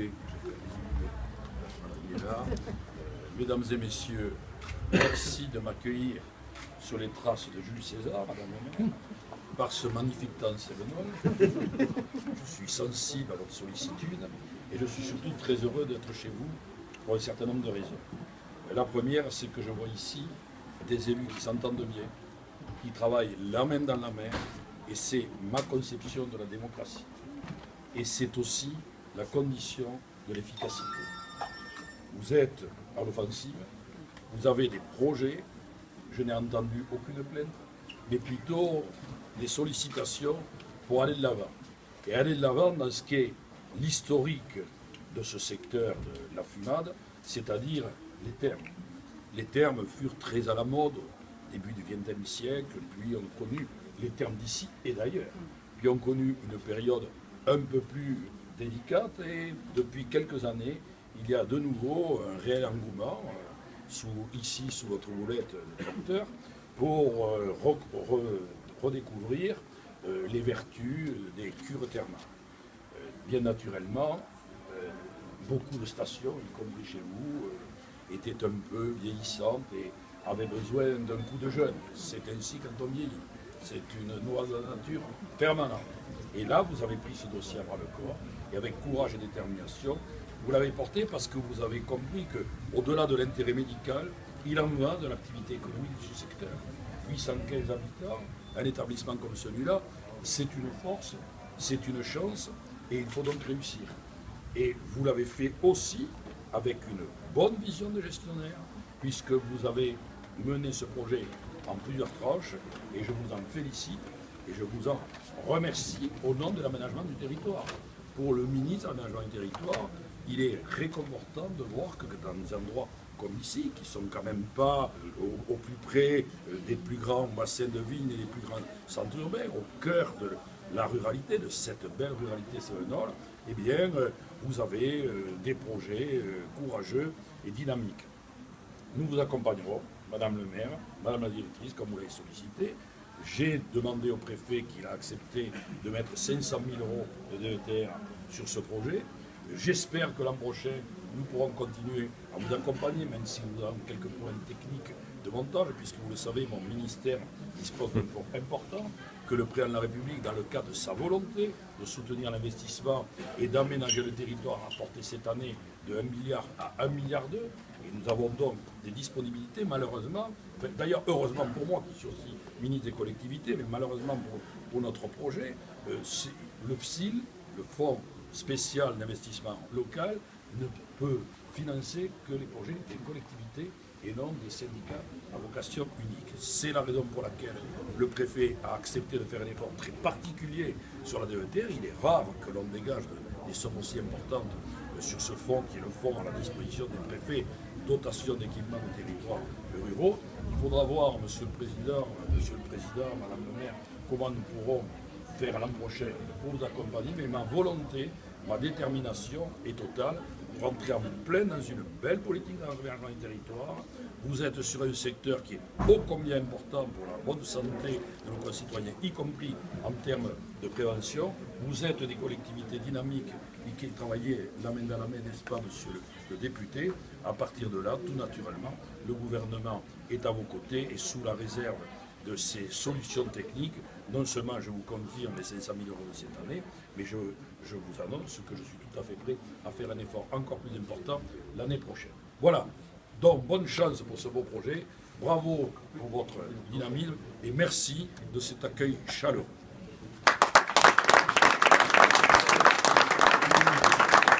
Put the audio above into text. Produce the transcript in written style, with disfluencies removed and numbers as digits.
Présidente, il est là. Mesdames et messieurs, merci de m'accueillir sur les traces de Jules César, Madame la maire, par ce magnifique temps cérémonial. Je suis sensible à votre sollicitude et je suis surtout très heureux d'être chez vous pour un certain nombre de raisons. La première, c'est que je vois ici des élus qui s'entendent bien, qui travaillent la main dans la main, et c'est ma conception de la démocratie. Et c'est aussi la condition de l'efficacité. Vous êtes à l'offensive, vous avez des projets, je n'ai entendu aucune plainte, mais plutôt des sollicitations pour aller de l'avant. Et aller de l'avant dans ce qui est l'historique de ce secteur de la fumade, c'est-à-dire les termes. Les termes furent très à la mode au début du XXe siècle, puis ont connu les termes d'ici et d'ailleurs, puis ont connu une période un peu plus délicate et depuis quelques années, il y a de nouveau un réel engouement, ici sous votre houlette de docteur, pour redécouvrir les vertus des cures thermales. Bien naturellement, beaucoup de stations, y compris chez vous, étaient un peu vieillissantes et avaient besoin d'un coup de jeune. C'est ainsi quand on vieillit. C'est une loi de la nature permanente. Et là, vous avez pris ce dossier à bras le corps, et avec courage et détermination, vous l'avez porté parce que vous avez compris qu'au-delà de l'intérêt médical, il en va de l'activité économique de ce secteur. 815 habitants, un établissement comme celui-là, c'est une force, c'est une chance, et il faut donc réussir. Et vous l'avez fait aussi avec une bonne vision de gestionnaire, puisque vous avez mené ce projet en plusieurs tranches, et je vous en félicite, et je vous en remercie au nom de l'aménagement du territoire. Pour le ministre de l'aménagement du territoire, il est réconfortant de voir que dans des endroits comme ici, qui sont quand même pas au plus près des plus grands bassins de vignes et des plus grands centres urbains, au cœur de la ruralité, de cette belle ruralité sévenols, eh bien, vous avez des projets courageux et dynamiques. Nous vous accompagnerons, Madame le maire, Madame la directrice, comme vous l'avez sollicité. J'ai demandé au préfet qu'il a accepté de mettre 500 000 € de DETR sur ce projet. J'espère que l'an prochain, nous pourrons continuer à vous accompagner, même si nous avons quelques problèmes techniques de montage, puisque vous le savez, mon ministère dispose d'un fonds important, que le président de la République, dans le cadre de sa volonté de soutenir l'investissement et d'aménager le territoire, a porté cette année de 1 milliard à 1,2 milliard. Et nous avons donc des disponibilités, malheureusement, d'ailleurs heureusement pour moi, qui suis aussi ministre des collectivités, mais malheureusement pour notre projet, le FSIL, le Fonds spécial d'investissement local, ne peut financer que les projets des collectivités et non des syndicats à vocation unique. C'est la raison pour laquelle le préfet a accepté de faire un effort très particulier sur la DETR. Il est rare que l'on dégage des sommes aussi importantes sur ce fonds qui est le fonds à la disposition des préfets, dotation d'équipement des territoires ruraux. Il faudra voir, Monsieur le Président, Madame le maire, comment nous pourrons faire l'an prochain pour vous accompagner, mais ma volonté, ma détermination est totale pour entrer en plein dans une belle politique d'aménagement du territoire. Vous êtes sur un secteur qui est ô combien important pour la bonne santé de nos concitoyens, y compris en termes de prévention. Vous êtes des collectivités dynamiques et qui travaillez la main dans la main, n'est-ce pas, Monsieur le député? À partir de là, tout naturellement, le gouvernement est à vos côtés et sous la réserve de ces solutions techniques, non seulement je vous confirme les 500 000 € de cette année, mais je vous annonce que je suis tout à fait prêt à faire un effort encore plus important l'année prochaine. Voilà, donc bonne chance pour ce beau projet, bravo pour votre dynamisme et merci de cet accueil chaleureux.